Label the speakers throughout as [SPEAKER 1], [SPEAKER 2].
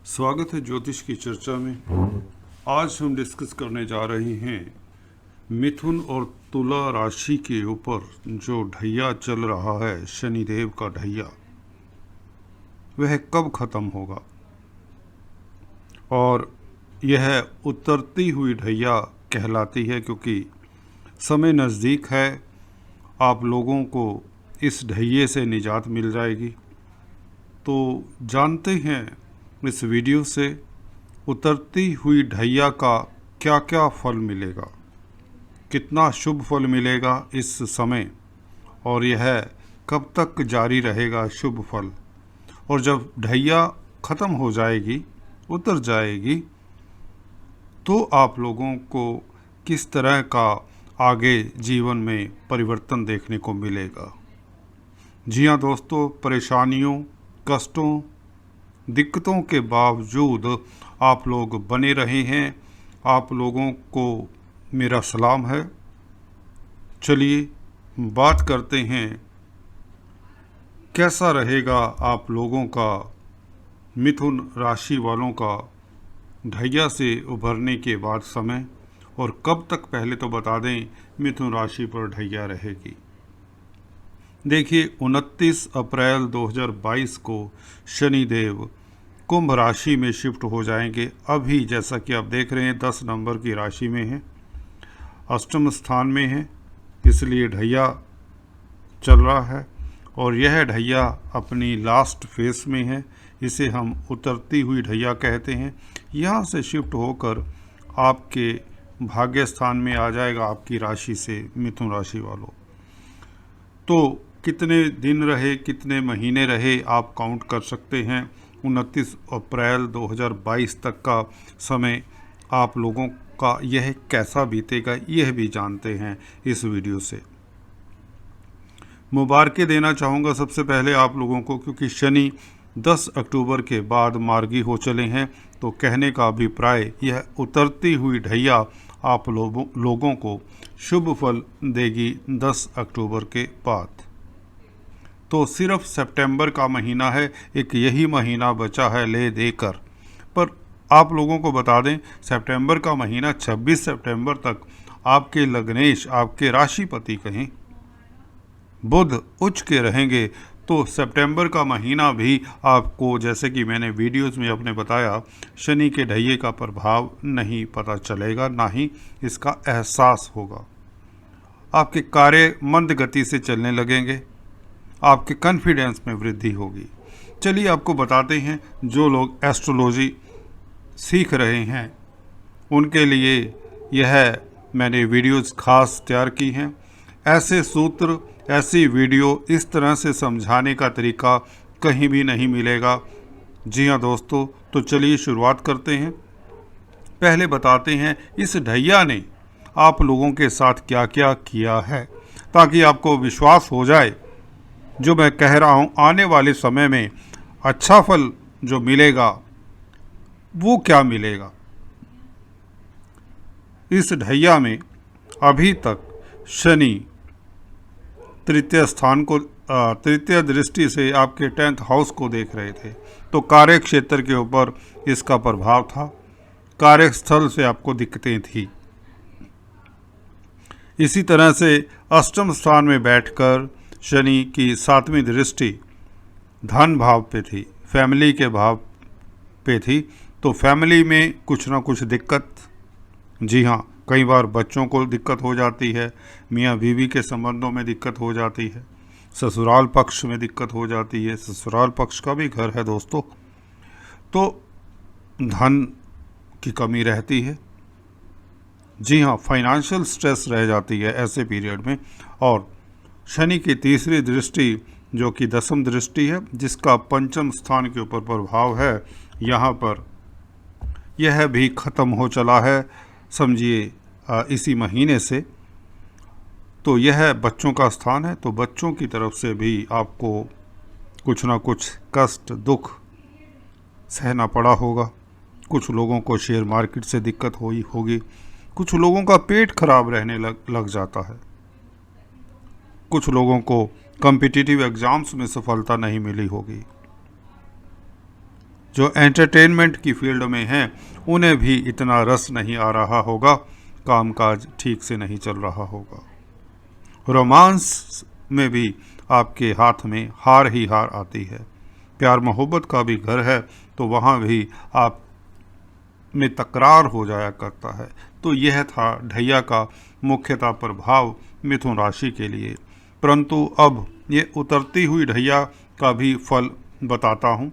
[SPEAKER 1] स्वागत है ज्योतिष की चर्चा में। आज हम डिस्कस करने जा रहे हैं मिथुन और तुला राशि के ऊपर जो ढैया चल रहा है, शनिदेव का ढैया, वह कब खत्म होगा। और यह उतरती हुई ढैया कहलाती है क्योंकि समय नज़दीक है। आप लोगों को इस ढैये से निजात मिल जाएगी। तो जानते हैं इस वीडियो से उतरती हुई ढैया का क्या क्या फल मिलेगा, कितना शुभ फल मिलेगा इस समय, और यह कब तक जारी रहेगा शुभ फल। और जब ढैया ख़त्म हो जाएगी, उतर जाएगी, तो आप लोगों को किस तरह का आगे जीवन में परिवर्तन देखने को मिलेगा। जी हाँ दोस्तों, परेशानियों, कष्टों, दिक्कतों के बावजूद आप लोग बने रहे हैं। आप लोगों को मेरा सलाम है। चलिए बात करते हैं कैसा रहेगा आप लोगों का, मिथुन राशि वालों का ढैया से उभरने के बाद समय, और कब तक पहले तो बता दें मिथुन राशि पर ढैया रहेगी। देखिए 29 अप्रैल 2022 को शनिदेव कुंभ राशि में शिफ्ट हो जाएंगे। अभी जैसा कि आप देख रहे हैं 10 नंबर की राशि में है, अष्टम स्थान में है, इसलिए ढैया चल रहा है। और यह ढैया अपनी लास्ट फेस में है, इसे हम उतरती हुई ढैया कहते हैं। यहाँ से शिफ्ट होकर आपके भाग्य स्थान में आ जाएगा, आपकी राशि से, मिथुन राशि वालों। तो कितने दिन रहे, कितने महीने रहे, आप काउंट कर सकते हैं। 29 अप्रैल 2022 तक का समय आप लोगों का यह कैसा बीतेगा, यह भी जानते हैं इस वीडियो से। मुबारकें देना चाहूँगा सबसे पहले आप लोगों को, क्योंकि शनि 10 अक्टूबर के बाद मार्गी हो चले हैं। तो कहने का अभिप्राय, यह उतरती हुई ढैया आप लोगों को शुभ फल देगी 10 अक्टूबर के बाद। तो सिर्फ सितंबर का महीना है, एक यही महीना बचा है ले देकर। पर आप लोगों को बता दें, सितंबर का महीना 26 सितंबर तक आपके लग्नेश, आपके राशिपति कहें, बुध उच्च के रहेंगे। तो सितंबर का महीना भी आपको, जैसे कि मैंने वीडियोस में अपने बताया, शनि के ढैये का प्रभाव नहीं पता चलेगा, ना ही इसका एहसास होगा। आपके कार्य मंद गति से चलने लगेंगे, आपके कॉन्फिडेंस में वृद्धि होगी। चलिए आपको बताते हैं, जो लोग एस्ट्रोलॉजी सीख रहे हैं उनके लिए यह मैंने वीडियोस खास तैयार की हैं। ऐसे सूत्र, ऐसी वीडियो, इस तरह से समझाने का तरीका कहीं भी नहीं मिलेगा। जी हाँ दोस्तों, तो चलिए शुरुआत करते हैं। पहले बताते हैं इस ढैया ने आप लोगों के साथ क्या क्या किया है, ताकि आपको विश्वास हो जाए जो मैं कह रहा हूँ। आने वाले समय में अच्छा फल जो मिलेगा वो क्या मिलेगा। इस ढैया में अभी तक शनि तृतीय स्थान को, तृतीय दृष्टि से आपके 10th हाउस को देख रहे थे। तो कार्य क्षेत्र के ऊपर इसका प्रभाव था, कार्यस्थल से आपको दिक्कतें थी। इसी तरह से अष्टम स्थान में बैठकर शनि की 7वीं दृष्टि धन भाव पे थी, फैमिली के भाव पे थी। तो फैमिली में कुछ ना कुछ दिक्कत, जी हाँ, कई बार बच्चों को दिक्कत हो जाती है, मियाँ बीवी के संबंधों में दिक्कत हो जाती है, ससुराल पक्ष में दिक्कत हो जाती है। ससुराल पक्ष का भी घर है दोस्तों। तो धन की कमी रहती है, जी हाँ, फाइनेंशियल स्ट्रेस रह जाती है ऐसे पीरियड में। और शनि की तीसरी दृष्टि, जो कि 10वीं दृष्टि है, जिसका पंचम स्थान के ऊपर प्रभाव है, यहाँ पर यह भी ख़त्म हो चला है, समझिए इसी महीने से। तो यह बच्चों का स्थान है, तो बच्चों की तरफ से भी आपको कुछ ना कुछ कष्ट, दुख सहना पड़ा होगा। कुछ लोगों को शेयर मार्केट से दिक्कत होगी, कुछ लोगों का पेट खराब रहने लग जाता है, कुछ लोगों को कॉम्पिटिटिव एग्ज़ाम्स में सफलता नहीं मिली होगी। जो एंटरटेनमेंट की फील्ड में हैं उन्हें भी इतना रस नहीं आ रहा होगा, कामकाज ठीक से नहीं चल रहा होगा। रोमांस में भी आपके हाथ में हार ही हार आती है। प्यार मोहब्बत का भी घर है तो वहाँ भी आप में तकरार हो जाया करता है। तो यह था ढैया का मुख्यतः प्रभाव मिथुन राशि के लिए। परंतु अब ये उतरती हुई ढैया का भी फल बताता हूँ।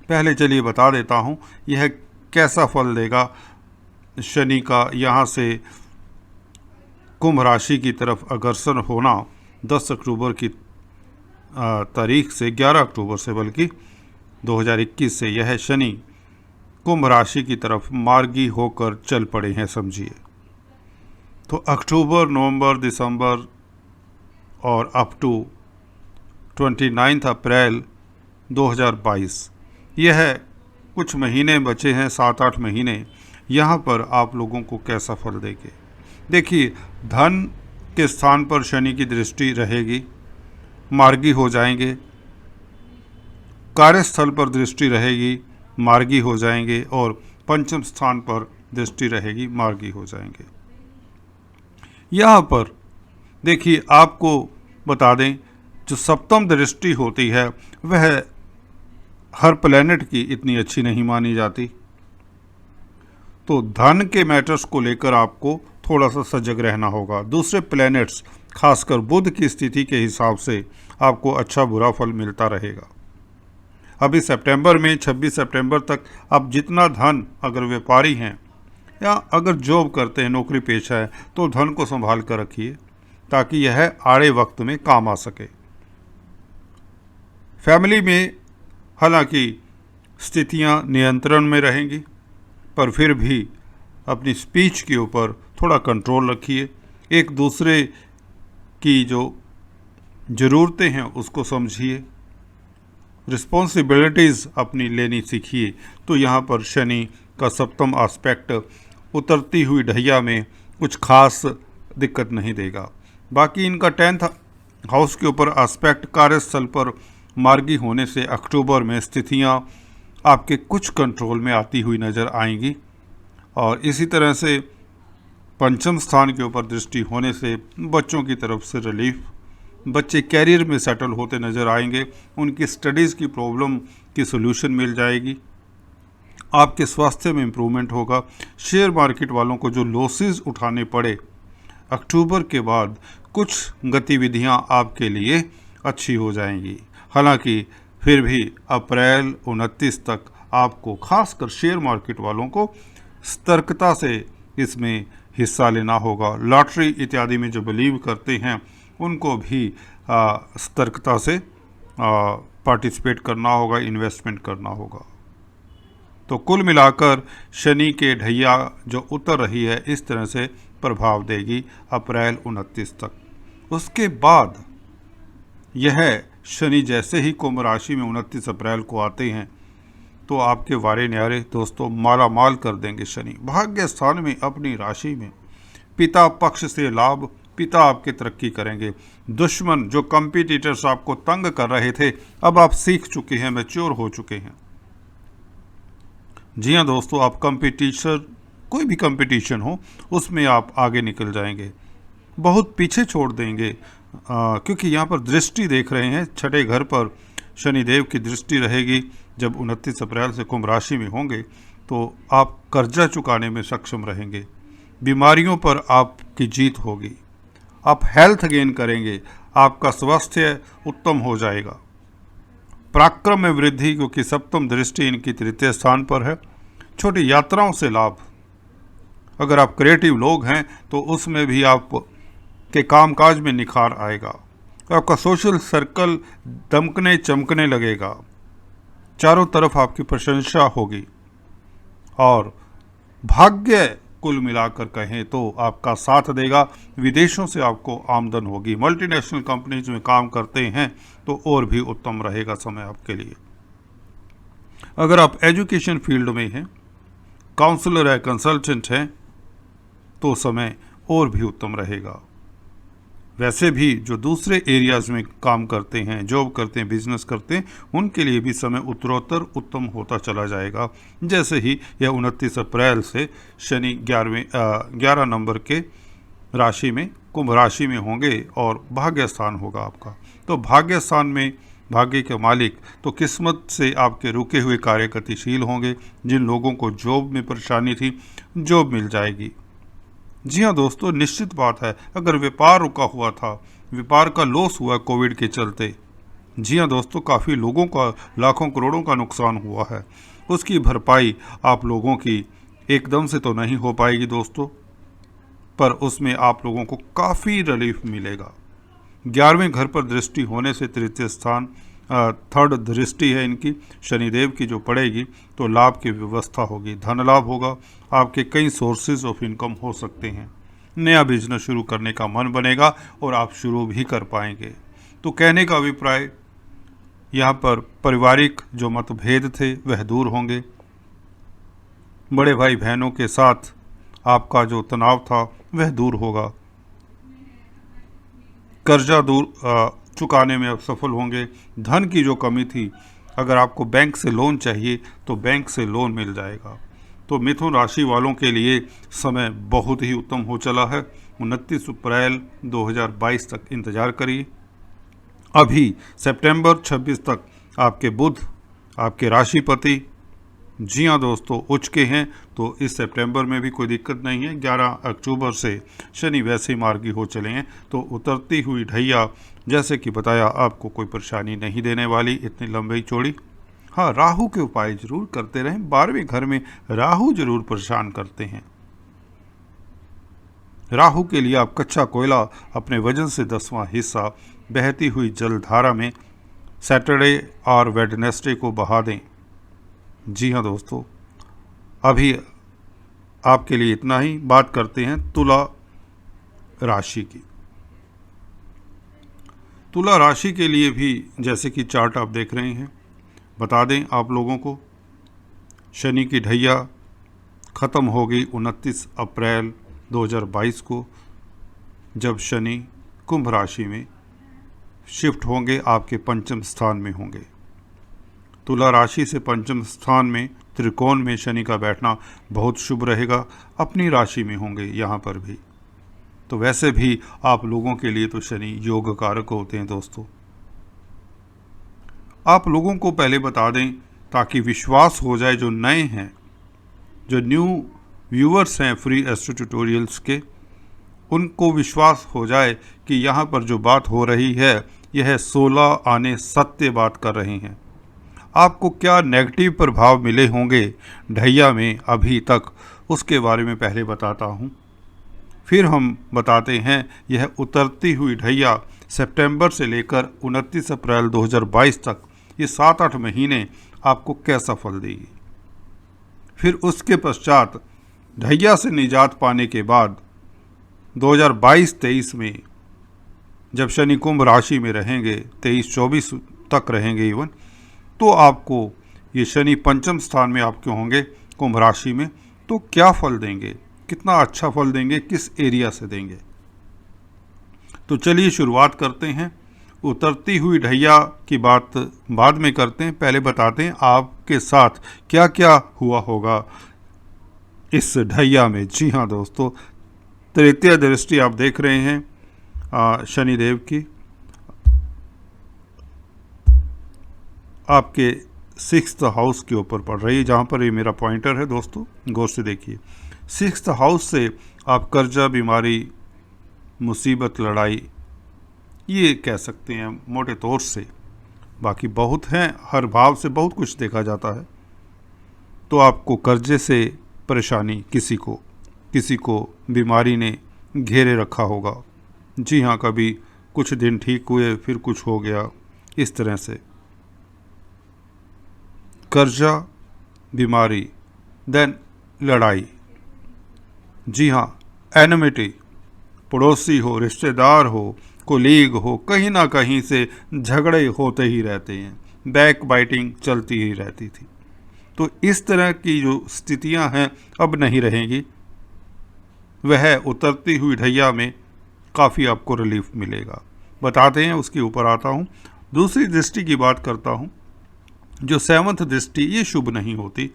[SPEAKER 1] पहले चलिए बता देता हूँ यह कैसा फल देगा शनि का यहाँ से कुंभ राशि की तरफ अग्रसर होना 10 अक्टूबर की तारीख से 11 अक्टूबर से बल्कि 2021 से यह शनि कुंभ राशि की तरफ मार्गी होकर चल पड़े हैं समझिए। तो अक्टूबर, नवंबर, दिसंबर और अप टू 29 अप्रैल 2022 यह कुछ महीने बचे हैं, 7-8 महीने। यहाँ पर आप लोगों को कैसा फल देंगे? देखिए, धन के स्थान पर शनि की दृष्टि रहेगी, मार्गी हो जाएंगे। कार्यस्थल पर दृष्टि रहेगी, मार्गी हो जाएंगे। और पंचम स्थान पर दृष्टि रहेगी, मार्गी हो जाएंगे। यहाँ पर देखिए, आपको बता दें जो सप्तम दृष्टि होती है वह हर प्लेनेट की इतनी अच्छी नहीं मानी जाती। तो धन के मैटर्स को लेकर आपको थोड़ा सा सजग रहना होगा। दूसरे प्लैनेट्स खासकर बुध की स्थिति के हिसाब से आपको अच्छा बुरा फल मिलता रहेगा। अभी सितंबर में 26 सितंबर तक आप जितना धन, अगर व्यापारी हैं या अगर जॉब करते हैं, नौकरी पेशा है, तो धन को संभाल कर रखिए ताकि यह आड़े वक्त में काम आ सके। फैमिली में हालांकि स्थितियां नियंत्रण में रहेंगी, पर फिर भी अपनी स्पीच के ऊपर थोड़ा कंट्रोल रखिए। एक दूसरे की जो ज़रूरतें हैं उसको समझिए, रिस्पॉन्सिबिलिटीज़ अपनी लेनी सीखिए। तो यहाँ पर शनि का सप्तम एस्पेक्ट उतरती हुई ढैया में कुछ खास दिक्कत नहीं देगा। बाकी इनका 10th हाउस के ऊपर एस्पेक्ट कार्यस्थल पर मार्गी होने से अक्टूबर में स्थितियाँ आपके कुछ कंट्रोल में आती हुई नज़र आएंगी। और इसी तरह से पंचम स्थान के ऊपर दृष्टि होने से बच्चों की तरफ से रिलीफ, बच्चे कैरियर में सेटल होते नज़र आएंगे, उनकी स्टडीज़ की प्रॉब्लम की सोल्यूशन मिल जाएगी, आपके स्वास्थ्य में इम्प्रूवमेंट होगा। शेयर मार्केट वालों को जो लॉसेस उठाने पड़े अक्टूबर के बाद, कुछ गतिविधियां आपके लिए अच्छी हो जाएंगी। हालांकि फिर भी अप्रैल 29 तक आपको खासकर शेयर मार्केट वालों को सतर्कता से इसमें हिस्सा लेना होगा। लॉटरी इत्यादि में जो बिलीव करते हैं उनको भी सतर्कता से पार्टिसिपेट करना होगा, इन्वेस्टमेंट करना होगा। तो कुल मिलाकर शनि के ढैया जो उतर रही है इस तरह से प्रभाव देगी अप्रैल 29 तक। उसके बाद यह शनि जैसे ही कुंभ राशि में 29 अप्रैल को आते हैं तो आपके वारे न्यारे दोस्तों माला माल कर देंगे शनि। भाग्य स्थान में अपनी राशि में पिता पक्ष से लाभ, पिता आपके तरक्की करेंगे। दुश्मन जो कंपटीटर्स आपको तंग कर रहे थे, अब आप सीख चुके हैं, मैच्योर हो चुके हैं। जी हाँ दोस्तों, आप कंपटीशन, कोई भी कंपटीशन हो उसमें आप आगे निकल जाएंगे, बहुत पीछे छोड़ देंगे। क्योंकि यहाँ पर दृष्टि देख रहे हैं, छठे घर पर शनिदेव की दृष्टि रहेगी। जब 29 अप्रैल से कुंभ राशि में होंगे तो आप कर्जा चुकाने में सक्षम रहेंगे, बीमारियों पर आपकी जीत होगी, आप हेल्थ गेन करेंगे, आपका स्वास्थ्य उत्तम हो जाएगा। पराक्रम में वृद्धि, क्योंकि सप्तम दृष्टि इनकी तृतीय स्थान पर है। छोटी यात्राओं से लाभ, अगर आप क्रिएटिव लोग हैं तो उसमें भी आप के कामकाज में निखार आएगा। तो आपका सोशल सर्कल दमकने चमकने लगेगा, चारों तरफ आपकी प्रशंसा होगी। और भाग्य कुल मिलाकर कहें तो आपका साथ देगा। विदेशों से आपको आमदन होगी। मल्टीनेशनल कंपनीज में काम करते हैं तो और भी उत्तम रहेगा समय आपके लिए। अगर आप एजुकेशन फील्ड में हैं, काउंसलर है, कंसल्टेंट हैं, तो समय और भी उत्तम रहेगा। वैसे भी जो दूसरे एरियाज़ में काम करते हैं, जॉब करते हैं, बिजनेस करते हैं, उनके लिए भी समय उत्तरोत्तर उत्तम होता चला जाएगा। जैसे ही यह 29 अप्रैल से शनि 11 नंबर के राशि में, कुंभ राशि में होंगे और भाग्य स्थान होगा आपका। तो भाग्य स्थान में भाग्य के मालिक तो किस्मत से आपके रुके हुए कार्य गतिशील होंगे। जिन लोगों को जॉब में परेशानी थी, जॉब मिल जाएगी। जी हाँ दोस्तों, निश्चित बात है, अगर व्यापार रुका हुआ था, व्यापार का लॉस हुआ कोविड के चलते, जी हाँ दोस्तों, काफ़ी लोगों का लाखों करोड़ों का नुकसान हुआ है, उसकी भरपाई आप लोगों की एकदम से तो नहीं हो पाएगी दोस्तों, पर उसमें आप लोगों को काफ़ी रिलीफ मिलेगा। 11वें घर पर दृष्टि होने से तृतीय स्थान, थर्ड दृष्टि है इनकी शनिदेव की जो पड़ेगी, तो लाभ की व्यवस्था होगी, धन लाभ होगा, आपके कई सोर्सेज ऑफ इनकम हो सकते हैं, नया बिजनेस शुरू करने का मन बनेगा और आप शुरू भी कर पाएंगे। तो कहने का अभिप्राय, यहाँ पर पारिवारिक जो मतभेद थे वह दूर होंगे, बड़े भाई बहनों के साथ आपका जो तनाव था वह दूर होगा, कर्जा चुकाने में आप सफल होंगे, धन की जो कमी थी, अगर आपको बैंक से लोन चाहिए तो बैंक से लोन मिल जाएगा। तो मिथुन राशि वालों के लिए समय बहुत ही उत्तम हो चला है। 29 अप्रैल 2022 तक इंतज़ार करिए। अभी सितंबर 26 तक आपके बुध, आपके राशिपति, जी हाँ दोस्तों, उच्च के हैं, तो इस सितंबर में भी कोई दिक्कत नहीं है। 11 अक्टूबर से शनि वैसे मार्गी हो चले हैं, तो उतरती हुई ढैया, जैसे कि बताया, आपको कोई परेशानी नहीं देने वाली, इतनी लंबी चौड़ी। हाँ, राहु के उपाय जरूर करते रहें, 12वें घर में राहु जरूर परेशान करते हैं। राहु के लिए आप कच्चा कोयला अपने वजन से 10वां हिस्सा बहती हुई जलधारा में सैटरडे और वेडनेसडे को बहा दें। जी हाँ दोस्तों, अभी आपके लिए इतना ही। बात करते हैं तुला राशि की। तुला राशि के लिए भी जैसे कि चार्ट आप देख रहे हैं, बता दें आप लोगों को, शनि की ढैया ख़त्म होगी 29 अप्रैल 2022 को, जब शनि कुंभ राशि में शिफ्ट होंगे, आपके पंचम स्थान में होंगे। तुला राशि से पंचम स्थान में त्रिकोण में शनि का बैठना बहुत शुभ रहेगा। अपनी राशि में होंगे यहाँ पर भी, तो वैसे भी आप लोगों के लिए तो शनि योग कारक होते हैं दोस्तों। आप लोगों को पहले बता दें ताकि विश्वास हो जाए, जो नए हैं, जो न्यू व्यूअर्स हैं फ्री एस्ट्रो ट्यूटोरियल्स के, उनको विश्वास हो जाए कि यहाँ पर जो बात हो रही है यह 16 आने सत्य बात कर रहे हैं। आपको क्या नेगेटिव प्रभाव मिले होंगे ढैया में अभी तक, उसके बारे में पहले बताता हूँ, फिर हम बताते हैं यह उतरती हुई ढैया सितंबर से लेकर 29 अप्रैल 2022 तक, ये 7-8 महीने आपको कैसा फल देगी। फिर उसके पश्चात ढैया से निजात पाने के बाद 2022-23 में जब शनि कुंभ राशि में रहेंगे, 23-24 तक रहेंगे इवन, तो आपको ये शनि पंचम स्थान में आपके होंगे कुंभ राशि में, तो क्या फल देंगे, कितना अच्छा फल देंगे, किस एरिया से देंगे। तो चलिए शुरुआत करते हैं। उतरती हुई ढैया की बात बाद में करते हैं, पहले बताते हैं आपके साथ क्या क्या हुआ होगा इस ढैया में। जी हाँ दोस्तों, तृतीय दृष्टि आप देख रहे हैं शनिदेव की, आपके 6th हाउस के ऊपर पड़ रही है, जहाँ पर ये मेरा पॉइंटर है दोस्तों, गौर से देखिए। 6th हाउस से आप कर्जा, बीमारी, मुसीबत, लड़ाई, ये कह सकते हैं मोटे तौर से, बाकी बहुत हैं, हर भाव से बहुत कुछ देखा जाता है। तो आपको कर्जे से परेशानी, किसी को बीमारी ने घेरे रखा होगा। जी हाँ, कभी कुछ दिन ठीक हुए फिर कुछ हो गया, इस तरह से कर्जा, बीमारी, देन लड़ाई। जी हाँ, एनिमिटी, पड़ोसी हो, रिश्तेदार हो, कोलीग हो, कहीं ना कहीं से झगड़े होते ही रहते हैं, बैक बाइटिंग चलती ही रहती थी। तो इस तरह की जो स्थितियां हैं अब नहीं रहेंगी। वह उतरती हुई ढैया में काफ़ी आपको रिलीफ मिलेगा। बताते हैं, उसके ऊपर आता हूँ। दूसरी दृष्टि की बात करता हूँ, जो 7th दृष्टि, ये शुभ नहीं होती।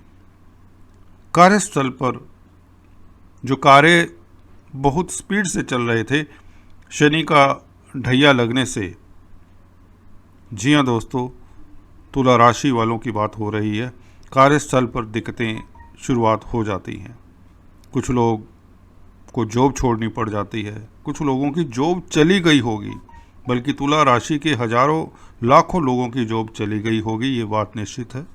[SPEAKER 1] कार्यस्थल पर जो कार्य बहुत स्पीड से चल रहे थे, शनि का ढैया लगने से, जी हाँ दोस्तों, तुला राशि वालों की बात हो रही है, कार्यस्थल पर दिक्कतें शुरुआत हो जाती हैं। कुछ लोग को जॉब छोड़नी पड़ जाती है, कुछ लोगों की जॉब चली गई होगी, बल्कि तुला राशि के हजारों लाखों लोगों की जॉब चली गई होगी, ये बात निश्चित है।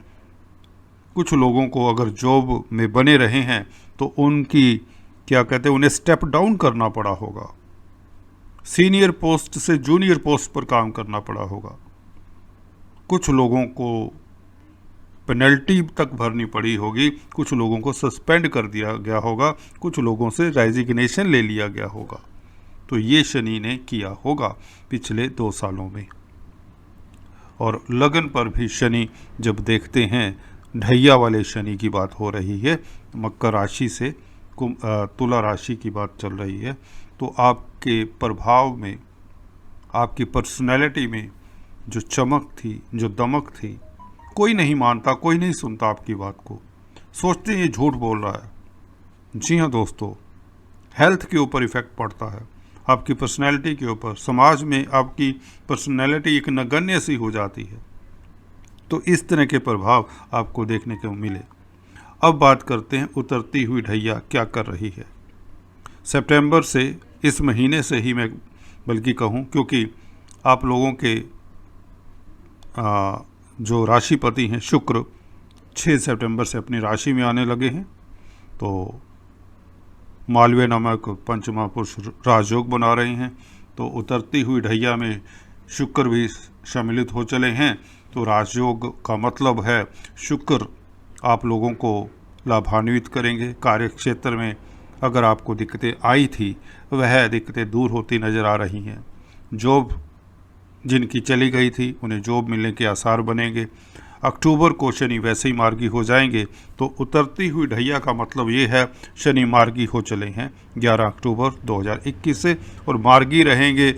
[SPEAKER 1] कुछ लोगों को अगर जॉब में बने रहे हैं तो उनकी क्या कहते हैं, उन्हें स्टेप डाउन करना पड़ा होगा, सीनियर पोस्ट से जूनियर पोस्ट पर काम करना पड़ा होगा। कुछ लोगों को पेनल्टी तक भरनी पड़ी होगी, कुछ लोगों को सस्पेंड कर दिया गया होगा, कुछ लोगों से रेजिग्नेशन ले लिया गया होगा। तो ये शनि ने किया होगा पिछले 2 सालों में। और लगन पर भी शनि जब देखते हैं, ढैया वाले शनि की बात हो रही है, मकर राशि से तुला राशि की बात चल रही है, तो आपके प्रभाव में, आपकी पर्सनैलिटी में जो चमक थी, जो दमक थी, कोई नहीं मानता, कोई नहीं सुनता आपकी बात को, सोचते हैं ये झूठ बोल रहा है। जी हाँ दोस्तों, हेल्थ के ऊपर इफ़ेक्ट पड़ता है, आपकी पर्सनैलिटी के ऊपर, समाज में आपकी पर्सनैलिटी एक नगण्य सी हो जाती है। तो इस तरह के प्रभाव आपको देखने को मिले। अब बात करते हैं उतरती हुई ढैया क्या कर रही है। सितंबर से, इस महीने से ही मैं बल्कि कहूँ, क्योंकि आप लोगों के जो राशिपति हैं शुक्र 6 सितंबर से अपनी राशि में आने लगे हैं। तो मालवीय नामक पंचमा पुरुष राजयोग बना रहे हैं, तो उतरती हुई ढैया में शुक्र भी सम्मिलित हो चले हैं। तो राजयोग का मतलब है शुक्र आप लोगों को लाभान्वित करेंगे। कार्य क्षेत्र में अगर आपको दिक्कतें आई थी, वह दिक्कतें दूर होती नज़र आ रही हैं। जॉब जिनकी चली गई थी, उन्हें जॉब मिलने के आसार बनेंगे। अक्टूबर को शनि वैसे ही मार्गी हो जाएंगे। तो उतरती हुई ढैया का मतलब ये है, शनि मार्गी हो चले हैं 11 अक्टूबर 2021 से, और मार्गी रहेंगे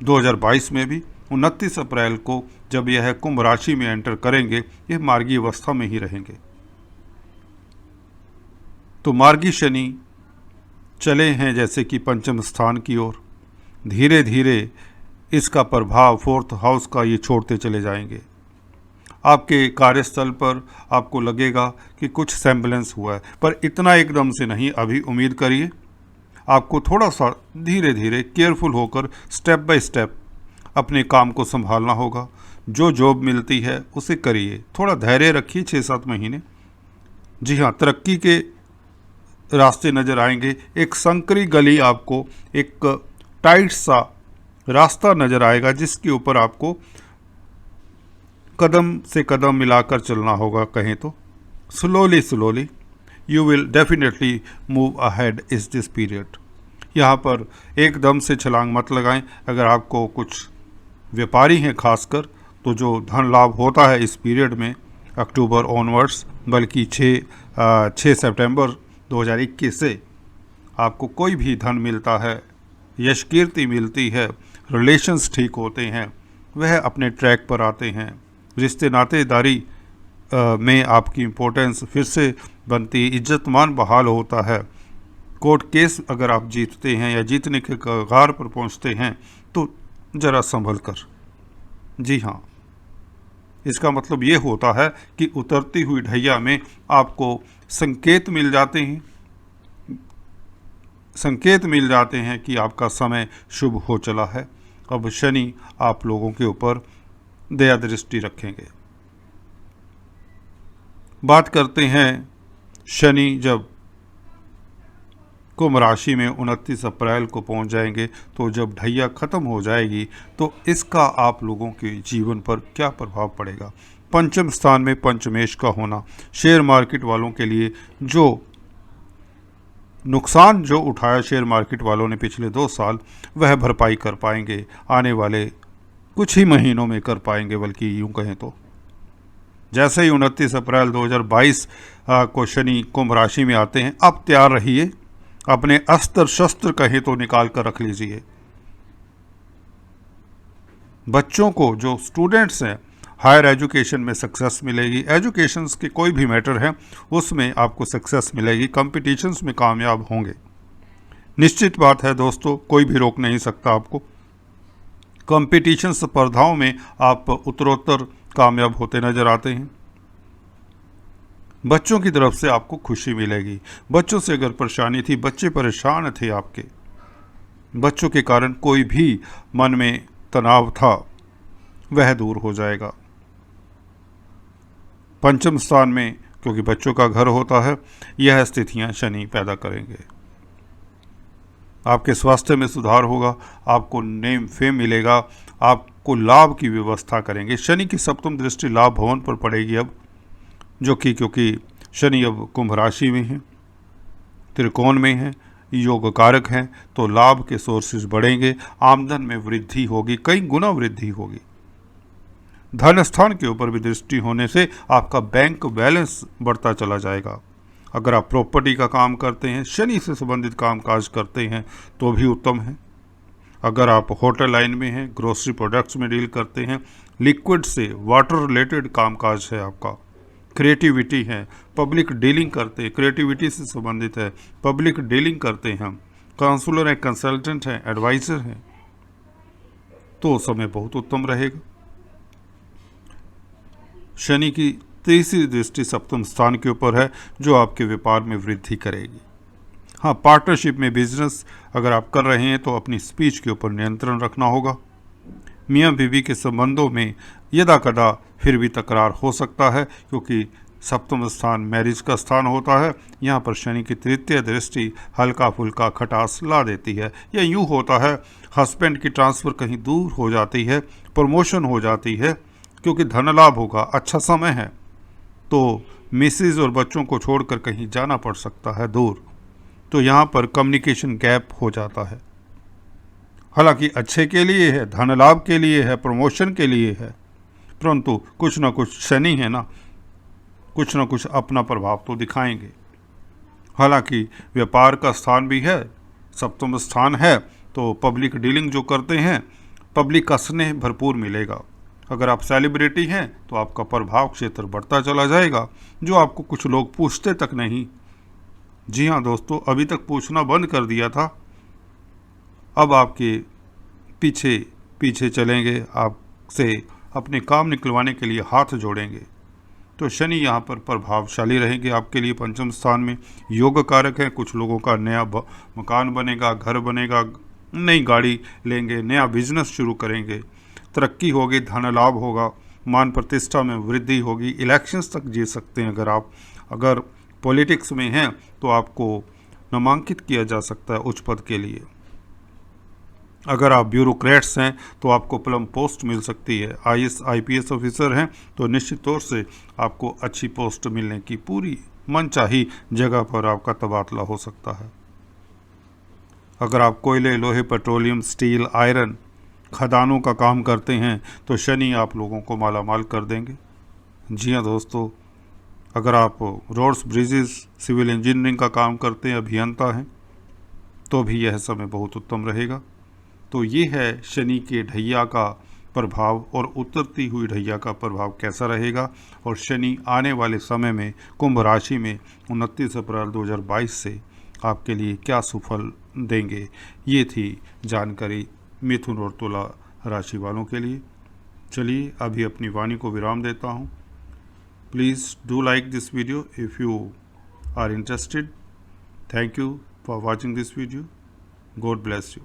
[SPEAKER 1] 2022 में भी। 29 अप्रैल को जब यह कुंभ राशि में एंटर करेंगे, यह मार्गी अवस्था में ही रहेंगे। तो मार्गी शनि चले हैं जैसे कि पंचम स्थान की ओर, धीरे धीरे इसका प्रभाव 4th हाउस का ये छोड़ते चले जाएंगे। आपके कार्यस्थल पर आपको लगेगा कि कुछ सेम्बलेंस हुआ है, पर इतना एकदम से नहीं, अभी उम्मीद करिए। आपको थोड़ा सा धीरे धीरे केयरफुल होकर स्टेप बाय स्टेप अपने काम को संभालना होगा। जो जॉब मिलती है उसे करिए, थोड़ा धैर्य रखिए 6-7 महीने। जी हाँ, तरक्की के रास्ते नज़र आएंगे। एक संकरी गली, आपको एक टाइट सा रास्ता नज़र आएगा, जिसके ऊपर आपको कदम से कदम मिलाकर चलना होगा। कहें तो slowly you will definitely move ahead इस दिस पीरियड। यहाँ पर एकदम से छलांग मत लगाएं। अगर आपको कुछ व्यापारी हैं खासकर, तो जो धन लाभ होता है इस पीरियड में अक्टूबर ऑनवर्ड्स, बल्कि 6 सितंबर 2021 से आपको कोई भी धन मिलता है, यश कीर्ति मिलती है, रिलेशंस ठीक होते हैं, वह अपने ट्रैक पर आते हैं। रिश्ते नातेदारी में आपकी इम्पोर्टेंस फिर से बनती, इज्जतमान बहाल होता है। कोर्ट केस अगर आप जीतते हैं या जीतने के कगार पर पहुंचते हैं, तो ज़रा संभल कर। जी हाँ, इसका मतलब ये होता है कि उतरती हुई ढैया में आपको संकेत मिल जाते हैं, कि आपका समय शुभ हो चला है। अब शनि आप लोगों के ऊपर दया दृष्टि रखेंगे। बात करते हैं, शनि जब कुंभ राशि में 29 अप्रैल को पहुंच जाएंगे, तो जब ढैया ख़त्म हो जाएगी, तो इसका आप लोगों के जीवन पर क्या प्रभाव पड़ेगा। पंचम स्थान में पंचमेश का होना, शेयर मार्केट वालों के लिए जो नुकसान जो उठाया शेयर मार्केट वालों ने पिछले 2 साल, वह भरपाई कर पाएंगे। आने वाले कुछ ही महीनों में कर पाएंगे, बल्कि यूँ कहें तो जैसे ही 29 अप्रैल 2022 को शनि कुंभ राशि में आते हैं, आप तैयार रहिए। अपने अस्त्र शस्त्र कहे तो निकाल कर रख लीजिए। बच्चों को, जो स्टूडेंट्स हैं, हायर एजुकेशन में सक्सेस मिलेगी। एजुकेशंस के कोई भी मैटर है उसमें आपको सक्सेस मिलेगी, कंपटीशंस में कामयाब होंगे। निश्चित बात है दोस्तों, कोई भी रोक नहीं सकता आपको। कंपटीशन स्पर्धाओं में आप उत्तरोत्तर कामयाब होते नजर आते हैं। बच्चों की तरफ से आपको खुशी मिलेगी। बच्चों से अगर परेशानी थी, बच्चे परेशान थे आपके, बच्चों के कारण कोई भी मन में तनाव था, वह दूर हो जाएगा। पंचम स्थान में, क्योंकि बच्चों का घर होता है, यह स्थितियां शनि पैदा करेंगे। आपके स्वास्थ्य में सुधार होगा, आपको नेम फेम मिलेगा, आपको लाभ की व्यवस्था करेंगे। शनि की सप्तम दृष्टि लाभ भवन पर पड़ेगी अब, जो कि क्योंकि शनि अब कुंभ राशि में है, त्रिकोण में है, योग कारक हैं, तो लाभ के सोर्सेज बढ़ेंगे, आमदन में वृद्धि होगी, कई गुना वृद्धि होगी। धन स्थान के ऊपर भी दृष्टि होने से आपका बैंक बैलेंस बढ़ता चला जाएगा। अगर आप प्रॉपर्टी का काम करते हैं, शनि से संबंधित कामकाज करते हैं, तो भी उत्तम है। अगर आप होटल लाइन में हैं, ग्रोसरी प्रोडक्ट्स में डील करते हैं, लिक्विड से वाटर रिलेटेड कामकाज है आपका, क्रिएटिविटी है, पब्लिक डीलिंग करते हैं, क्रिएटिविटी से संबंधित है, पब्लिक डीलिंग करते हैं, काउंसलर हैं, कंसल्टेंट हैं, एडवाइजर हैं, तो समय बहुत उत्तम रहेगा। शनि की तीसरी दृष्टि सप्तम स्थान के ऊपर है, जो आपके व्यापार में वृद्धि करेगी। हाँ, पार्टनरशिप में बिजनेस अगर आप कर रहे हैं तो अपनी स्पीच के ऊपर नियंत्रण रखना होगा। मियाँ बीवी के संबंधों में यदा कदा फिर भी तकरार हो सकता है, क्योंकि सप्तम स्थान मैरिज का स्थान होता है। यहाँ पर शनि की तृतीय दृष्टि हल्का फुल्का खटास ला देती है। या यूँ होता है, हस्बैंड की ट्रांसफ़र कहीं दूर हो जाती है, प्रमोशन हो जाती है, क्योंकि धन लाभ होगा, अच्छा समय है, तो मिसेज और बच्चों को छोड़कर कहीं जाना पड़ सकता है दूर, तो यहाँ पर कम्युनिकेशन गैप हो जाता है। हालांकि अच्छे के लिए है, धन लाभ के लिए है, प्रमोशन के लिए है, परंतु कुछ ना कुछ शनि है ना, कुछ ना कुछ अपना प्रभाव तो दिखाएंगे। हालांकि व्यापार का स्थान भी है, सप्तम स्थान है, तो पब्लिक डीलिंग जो करते हैं, पब्लिक का स्नेह भरपूर मिलेगा। अगर आप सेलिब्रिटी हैं तो आपका प्रभाव क्षेत्र बढ़ता चला जाएगा, जो आपको कुछ लोग पूछते तक नहीं। जी हाँ दोस्तों, अभी तक पूछना बंद कर दिया था, अब आपके पीछे पीछे चलेंगे, आपसे अपने काम निकलवाने के लिए हाथ जोड़ेंगे। तो शनि यहाँ पर प्रभावशाली रहेंगे आपके लिए। पंचम स्थान में योग कारक है, कुछ लोगों का नया मकान बनेगा, घर बनेगा, नई गाड़ी लेंगे, नया बिजनेस शुरू करेंगे, तरक्की होगी, धन लाभ होगा, मान प्रतिष्ठा में वृद्धि होगी, इलेक्शंस तक जीत सकते हैं। अगर पॉलिटिक्स में हैं तो आपको नामांकित किया जा सकता है उच्च पद के लिए। अगर आप ब्यूरोक्रेट्स हैं तो आपको प्लम पोस्ट मिल सकती है। IAS IPS ऑफिसर हैं तो निश्चित तौर से आपको अच्छी पोस्ट मिलने की पूरी मनचाही जगह पर आपका तबादला हो सकता है। अगर आप कोयले, लोहे, पेट्रोलियम, स्टील, आयरन, खदानों का काम करते हैं तो शनि आप लोगों को मालामाल कर देंगे। जी हाँ दोस्तों, अगर आप रोड्स, ब्रिजेस, सिविल इंजीनियरिंग का काम करते हैं, अभियंता हैं, तो भी यह समय बहुत उत्तम रहेगा। तो ये है शनि के ढैया का प्रभाव और उतरती हुई ढैया का प्रभाव कैसा रहेगा, और शनि आने वाले समय में कुंभ राशि में 29 अप्रैल 2022 से आपके लिए क्या सुफल देंगे। ये थी जानकारी मिथुन और तुला राशि वालों के लिए। चलिए अभी अपनी वाणी को विराम देता हूँ। Please do like this video if you are interested. Thank you for watching this video. God bless you.